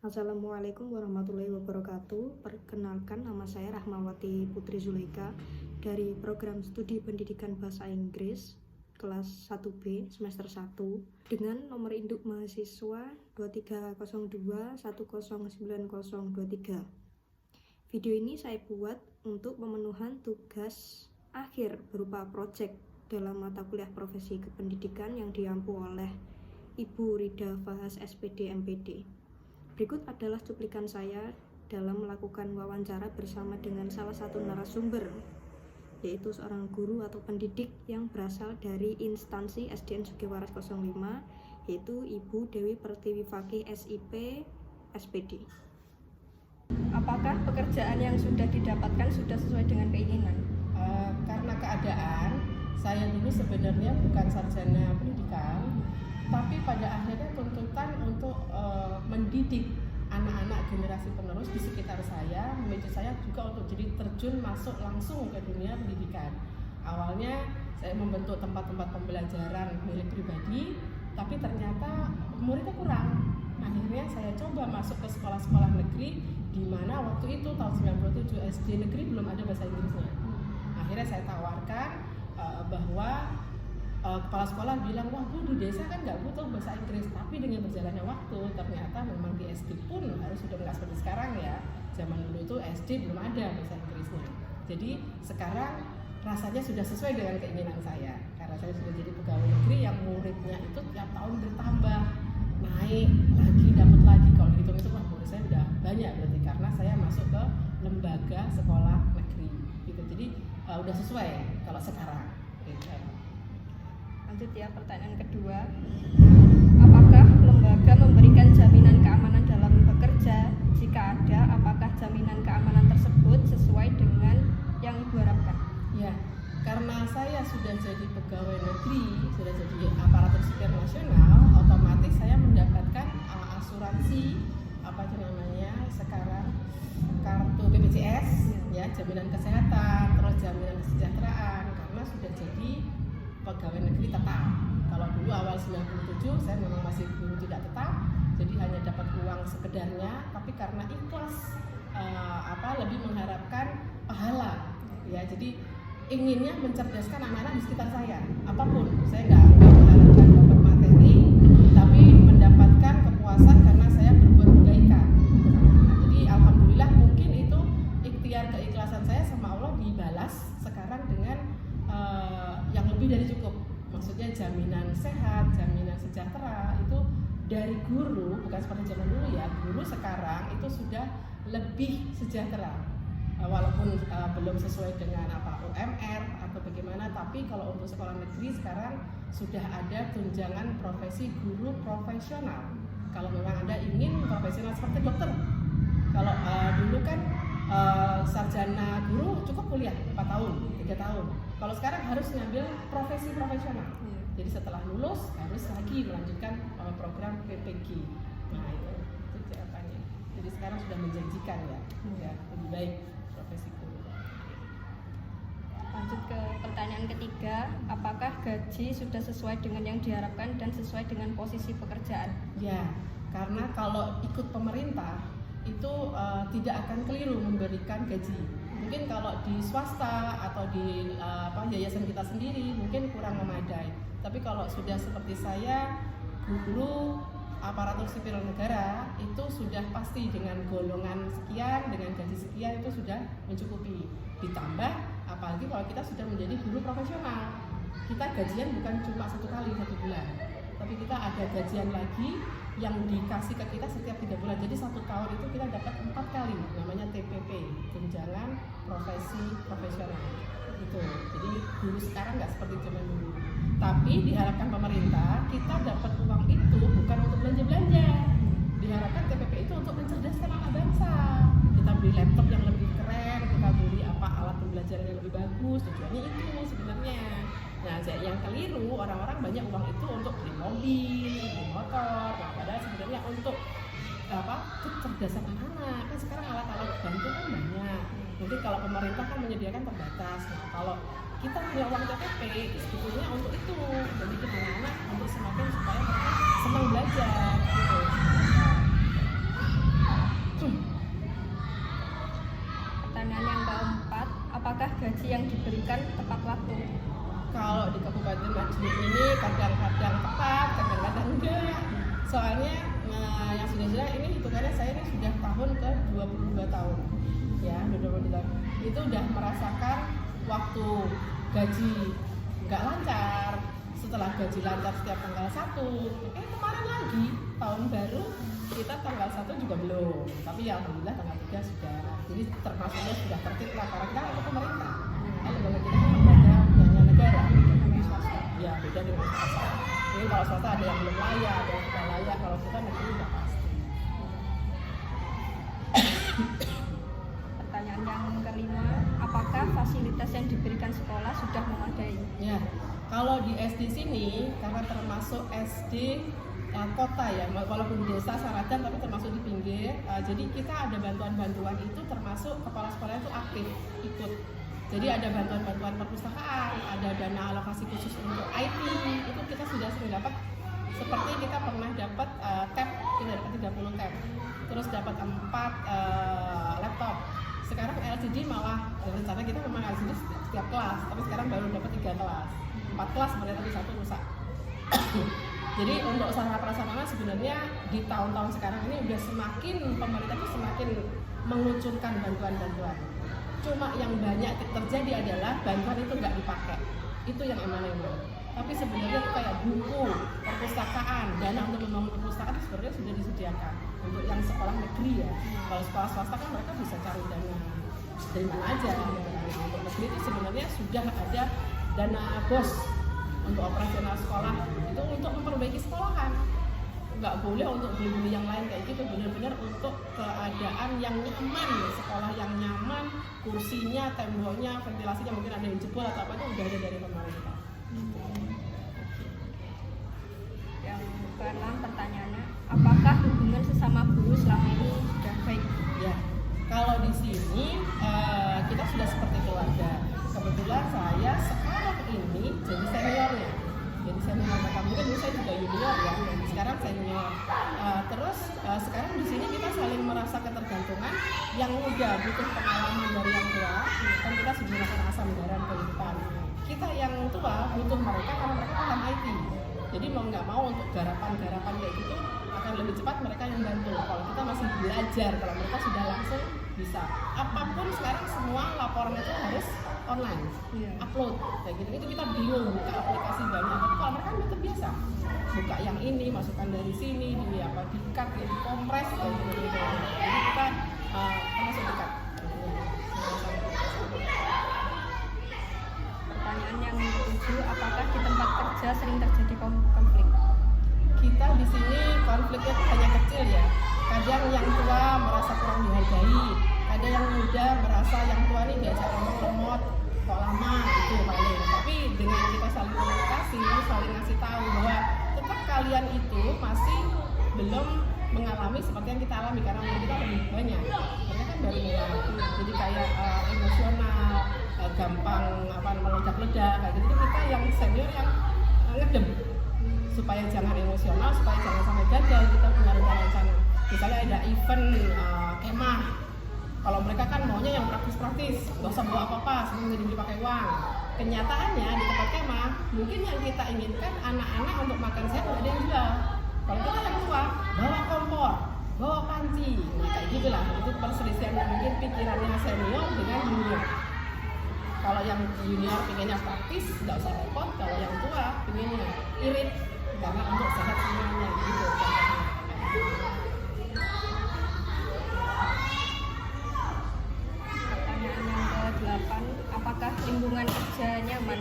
Assalamualaikum warahmatullahi wabarakatuh. Perkenalkan, nama saya Rahmawati Putri Zulaika dari program studi pendidikan bahasa Inggris kelas 1B semester 1 dengan nomor induk mahasiswa 2302109023. Video ini saya buat untuk pemenuhan tugas akhir berupa proyek dalam mata kuliah profesi kependidikan yang diampu oleh Ibu Rida Fahas SPD MPD. Berikut adalah cuplikan saya dalam melakukan wawancara bersama dengan salah satu narasumber, yaitu seorang guru atau pendidik yang berasal dari instansi SDN Sugiwaras 05, yaitu Ibu Dewi Pertiwi Fakih SIP SPD. Apakah pekerjaan yang sudah didapatkan sudah sesuai dengan keinginan? Karena keadaan, saya dulu sebenarnya bukan sarjana pendidikan, tapi pada akhirnya tuntutan untuk mendidik anak-anak generasi penerus di sekitar saya memicu saya juga untuk jadi terjun masuk langsung ke dunia pendidikan. Awalnya saya membentuk tempat-tempat pembelajaran milik pribadi, tapi ternyata muridnya kurang. Akhirnya saya coba masuk ke sekolah-sekolah negeri, di mana waktu itu tahun 97 SD negeri belum ada bahasa Inggrisnya. Akhirnya saya tawarkan bahwa kepala sekolah bilang, wah Bu, di desa kan nggak butuh bahasa Inggris. Tapi dengan berjalannya waktu, ternyata memang di SD pun harus sudah nggak seperti sekarang ya. Zaman dulu itu SD belum ada bahasa Inggrisnya. Jadi sekarang rasanya sudah sesuai dengan keinginan saya. Karena saya sudah jadi pegawai negeri yang muridnya itu tiap tahun bertambah, naik lagi, dapat lagi. Kalau dihitung itu murid saya udah banyak berarti, karena saya masuk ke lembaga sekolah negeri gitu. Jadi udah sesuai kalau sekarang gitu. Lanjut ya, pertanyaan kedua. Apakah lembaga memberikan jaminan keamanan dalam bekerja? Jika ada, apakah jaminan keamanan tersebut sesuai dengan yang Ibu harapkan? Ya, karena saya sudah jadi pegawai negeri, sudah jadi aparatur sipil nasional, otomatis saya mendapatkan asuransi apa itu namanya sekarang, kartu BPJS, ya, jaminan kesehatan, terus jaminan kesejahteraan, karena sudah jadi pegawai negeri tetap. Kalau dulu awal 97 saya memang masih guru tidak tetap, jadi hanya dapat uang sekedarnya, tapi karena ikhlas lebih mengharapkan pahala, ya. Jadi inginnya mencerdaskan anak-anak di sekitar saya, apapun. Saya nggak mengharapkan dapat materi, tapi mendapatkan kepuasan karena saya berbuat kebaikan. Jadi alhamdulillah mungkin itu ikhtiar keikhlasan saya sama Allah dibalas sekarang dengan yang lebih dari cukup. Maksudnya jaminan sehat, jaminan sejahtera itu dari guru, bukan seperti zaman dulu ya. Guru sekarang itu sudah lebih sejahtera, walaupun belum sesuai dengan UMR atau bagaimana. Tapi kalau untuk sekolah negeri sekarang sudah ada tunjangan profesi guru profesional. Kalau memang Anda ingin profesional seperti dokter, kalau dulu kan sarjana guru cukup kuliah 4 tahun, 3 tahun. Kalau sekarang harus ngambil profesi profesional. Jadi setelah lulus harus lagi melanjutkan program PPG. Nah itu jawabannya. Jadi sekarang sudah menjanjikan ya, lebih baik profesi guru. Lanjut ke pertanyaan ketiga, apakah gaji sudah sesuai dengan yang diharapkan dan sesuai dengan posisi pekerjaan? Ya, karena kalau ikut pemerintah itu tidak akan keliru memberikan gaji. Mungkin kalau di swasta atau di yayasan kita sendiri mungkin kurang memadai. Tapi kalau sudah seperti saya, guru aparatur sipil negara, itu sudah pasti dengan golongan sekian, dengan gaji sekian itu sudah mencukupi. Ditambah apalagi kalau kita sudah menjadi guru profesional, kita gajian bukan cuma 1 kali 1 bulan, tapi kita ada gajian lagi yang dikasih ke kita setiap 3 bulan. Jadi 1 tahun itu kita dapat 4 kali, namanya TPP, tunjangan profesi profesional itu. Jadi guru sekarang nggak seperti zaman dulu. Tapi diharapkan pemerintah kita dapat uang itu bukan untuk belanja-belanja. Diharapkan TPP itu untuk mencerdaskan anak bangsa. Kita beli laptop yang lebih keren, kita beli alat pembelajaran yang lebih bagus. Tujuannya itu sebenarnya. Nah, yang keliru, orang-orang banyak uang itu untuk beli mobil, beli motor. Nah, padahal sebenarnya untuk kecerdasan anak. Kan sekarang alat-alat bantu kan banyak. Mungkin kalau pemerintah kan menyediakan terbatas. Nah, kalau kita punya uang TPP, sebetulnya untuk itu. Jadi anak-anak untuk semakin supaya mereka senang belajar gitu. apakah gaji yang diberikan tepat waktu? Kalau di Kabupaten Madiun ini kadang-kadang tepat, kadang-kadang enggak. Soalnya yang sudah ini hitungannya saya ini sudah tahun ke 22 tahun. Ya, 22 tahun. Itu udah merasakan waktu gaji enggak lancar, setelah gaji lancar setiap tanggal 1. Kemarin lagi tahun baru kita tanggal 1 juga belum. Tapi ya alhamdulillah tanggal 3 sudah. Jadi termasuknya sudah tertib lah karena kita itu pemerintah. Lembaga kita kan lembaga punya negara, ya beda dengan swasta. Jadi kalau swasta ada yang belum layak, ada yang sudah layak. Kalau kita negeri udah pasti. Pertanyaan yang kelima, apakah fasilitas yang diberikan sekolah sudah memadai? Ya, kalau di SD sini karena termasuk SD kota ya, walaupun di desa Saradan tapi termasuk di pinggir. Jadi kita ada bantuan-bantuan itu termasuk kepala sekolah itu aktif ikut. Jadi ada bantuan-bantuan perpustakaan, ada dana alokasi khusus untuk IT, itu kita sudah sering dapat. Seperti kita pernah dapat tab, kita dapat 30 tab, terus dapat 4 laptop. Sekarang LCD malah, rencana kita memang LCD setiap kelas, tapi sekarang baru dapat 3 kelas, 4 kelas sebenarnya tapi 1 rusak. Jadi untuk sarana prasarana sebenarnya di tahun-tahun sekarang ini udah semakin, pemerintah itu semakin mengucurkan bantuan-bantuan. Cuma yang banyak terjadi adalah bantuan itu nggak dipakai, itu yang emang-emang. Tapi sebenarnya kayak buku, perpustakaan, dana untuk membangun perpustakaan sebenarnya sudah disediakan untuk yang sekolah negeri ya. Kalau sekolah swasta kan mereka bisa cari dana dari mana aja. Untuk negeri itu sebenarnya sudah ada dana BOS untuk operasional sekolah, itu untuk memperbaiki sekolahan. Nggak boleh untuk beli-beli yang lain kayak gitu, benar-benar untuk keadaan yang nyaman, sekolah yang nyaman, kursinya, temboknya, ventilasinya mungkin ada yang jebol atau apa itu udah ada dari pemerintah. Yang keenam pertanyaannya, apakah hubungan sesama guru selama ini sudah baik? Ya, kalau di sini kita sudah seperti keluarga. Kebetulan saya sekarang ini jadi seniornya. Jadi senior mereka, mungkin dulu saya juga junior ya, sekarang senior. Terus sekarang di sini kita saling merasa ketergantungan. Yang muda butuh pengalaman dari yang tua, kan kita menggunakan asam garam kehidupan. Kita yang tua butuh mereka karena mereka paham IT. Jadi mau nggak mau untuk garapan-garapan kayak gitu akan lebih cepat mereka yang bantu. Kalau kita masih belajar, kalau mereka sudah langsung bisa. Apapun sekarang semua laporan itu harus online, upload kayak gitu. Itu kita bingung buka aplikasi banyak. Tapi kalau mereka udah terbiasa buka yang ini, masukkan dari sini, di apa, di cut, ya, di kompres kayak gitu. Jadi kita termasuk dekat. Pertanyaan yang ke-7, apakah di tempat kerja sering terjadi konflik? Kita di sini konfliknya tuh hanya kecil ya. Kadang yang tua merasa kurang dihargai, ada yang muda merasa yang tua ini diajak ngomong lemot, kok lama itu paling. Tapi dengan kita saling komunikasi, saling ngasih tahu bahwa tetap kalian itu masih belum mengalami seperti yang kita alami karena umur kita lebih banyak. Mereka kan baru mulai, jadi kayak emosional, gampang meledak-ledak kayak gitu. Kita yang senior yang ngedem supaya jangan emosional, supaya jangan sampai gagal. Kita punya rencana-rencana. Misalnya ada event kemah, kalau mereka kan maunya yang praktis-praktis, nggak usah bawa apa-apa, semua jadi pakai uang. Kenyataannya di tempat kemah, mungkin yang kita inginkan anak-anak untuk makan sehat nggak ada yang jual. Kalau kita yang tua, bawa kompor, bawa panci, nah kayak gitulah. Itu perselisihan yang mungkin pikirannya senior dengan junior. Kalau yang junior pengennya praktis, nggak usah repot. Kalau yang tua pengennya irit, karena untuk sehat semuanya gitu. Pertanyaan yang ke-8, apakah lingkungan kerja nyaman?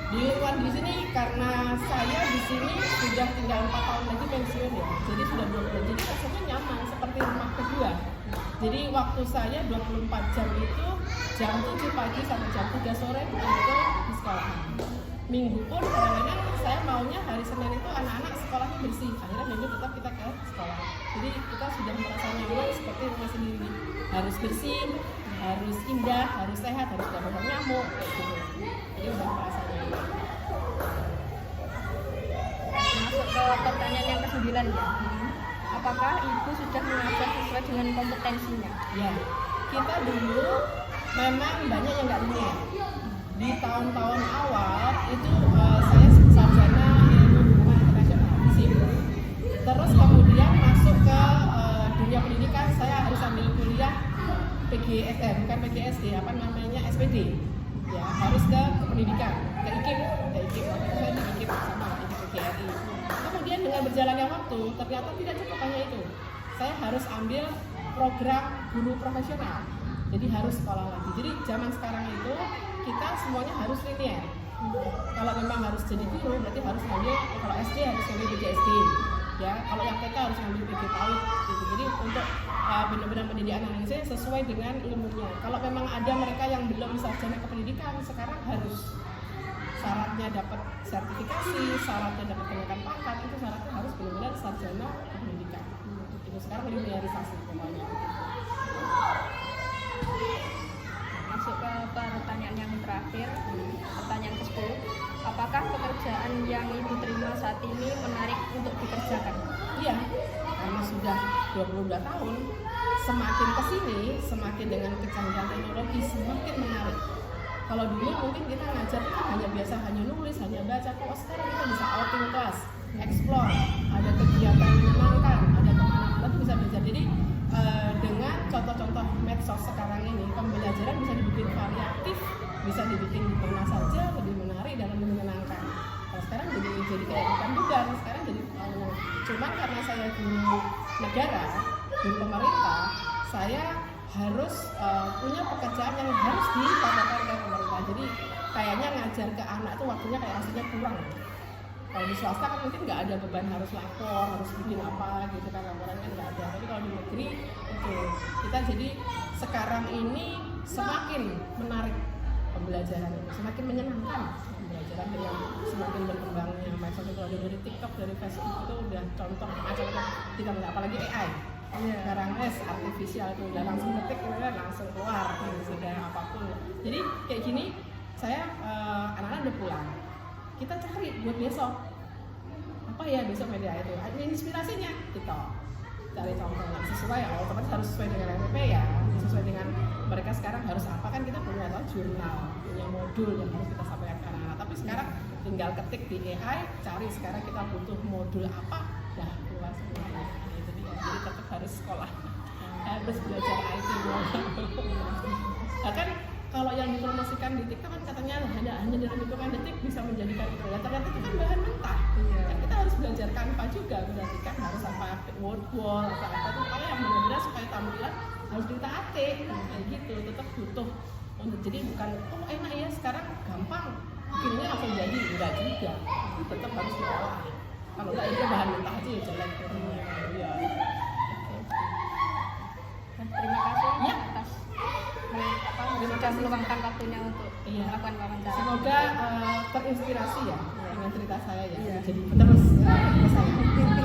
Di lingkungan di sini karena saya di sini sudah tinggal 4 tahun lagi pensiun ya, jadi sudah 20 jadi rasanya nyaman seperti rumah kedua. Jadi waktu saya 24 jam itu jam 7 pagi sampai jam 3 sore betul-betul di sekolah. Minggu pun kadang-kadang saya maunya hari Senin itu anak-anak sekolahnya bersih, akhirnya minggu tetap kita ke sekolah. Jadi kita sudah merasa nyaman seperti rumah sendiri, harus bersih, harus indah, harus sehat, harus tidak banyak nyamuk kayak gitu. Jadi udah merasa nyaman. Masuk ke pertanyaan yang ke-9 ya. Apakah ibu sudah mengajar sesuai dengan kompetensinya? Ya, kita dulu memang banyak yang nggak linear. Di tahun-tahun awal itu saya sarjana ilmu hubungan internasional SIM. Terus kemudian masuk ke dunia pendidikan, saya harus ambil kuliah bukan PGSD, SPD. Ya, harus ke pendidikan, ke IKIP, waktu itu saya di IKIP sama di PGRI. Kemudian dengan berjalannya waktu, ternyata tidak cukup hanya itu. Saya harus ambil program guru profesional, jadi harus sekolah lagi. Jadi zaman sekarang itu kita semuanya harus linear. Kalau memang harus jadi guru, berarti harus ambil, kalau SD harus ambil PGSD. Ya, kalau yang TK harus ambil PG PAUD gitu. Jadi untuk benar-benar pendidikan Indonesia sesuai dengan ilmunya. Kalau memang ada mereka yang belum sarjana kependidikan, sekarang harus syaratnya dapat sertifikasi, syaratnya dapat kenaikan pangkat, itu syaratnya harus benar-benar sarjana kependidikan. Itu sekarang linearisasi pokoknya. Masuk ke pertanyaan yang terakhir, pertanyaan ke-10. Apakah pekerjaan yang Ibu terima saat ini menarik untuk dikerjakan? Iya, karena sudah 22 tahun, semakin kesini, semakin dengan kecanggihan teknologi, semakin menarik. Kalau dulu mungkin kita ngajar hanya nulis, hanya baca, kok sekarang kita bisa outing kelas, explore, ada kegiatan menyenangkan, ada kemana-mana bisa belajar. Jadi dengan contoh-contoh medsos sekarang ini, pembelajaran bisa dibikin variatif, bisa dibikin di mana saja, lebih menarik dan lebih menyenangkan. Nah, sekarang jadi kayak bukan dugaan, sekarang jadi cuman karena saya guru negara, guru pemerintah, saya harus punya pekerjaan yang harus dipatokan oleh pemerintah. Jadi kayaknya ngajar ke anak itu waktunya kayak rasanya kurang. Kalau di swasta kan mungkin nggak ada beban harus lapor, harus bikin apa gitu kan, laporan kan nggak ada. Tapi kalau di negeri itu kita jadi sekarang ini semakin menarik pembelajaran, semakin menyenangkan pembelajaran dengan semakin berkembangnya medsos. Kalau dari TikTok, dari Facebook itu udah contoh macam-macam kita nggak, apalagi AI. Sekarang artifisial itu udah langsung ketik, langsung keluar sudah apapun. Jadi kayak gini, saya anak-anak udah pulang, kita cari buat besok apa ya besok media itu ada inspirasinya, kita cari contoh yang sesuai, otomatis harus sesuai dengan MPP ya, sesuai dengan mereka sekarang harus apa, kan kita punya jurnal, punya modul yang harus kita sampaikan ke anak-anak. Tapi sekarang tinggal ketik di AI, cari sekarang kita butuh modul apa, dah keluar semuanya. Itu dia. Jadi tetap harus sekolah, harus belajar IT. Bahkan kalau yang dipromosikan di TikTok kan katanya hanya dalam hitungan detik bisa menjadikan itu. Ya ternyata itu kan bahan mentah. Kan kita harus belajar Canva juga, berarti kan harus apa word wall atau apa itu, pokoknya yang benar-benar supaya tampilan harus ditaati kayak gitu. Tetap butuh untuk, jadi bukan enak ya sekarang gampang bikinnya langsung jadi, enggak juga. Tetap harus diolah. Kalau enggak itu bahan mentah aja ya jelek. Iya. Terima kasih ya. atas meluangkan waktunya untuk melakukan wawancara. Semoga terinspirasi ya dengan cerita saya ya. Jadi penerus saya.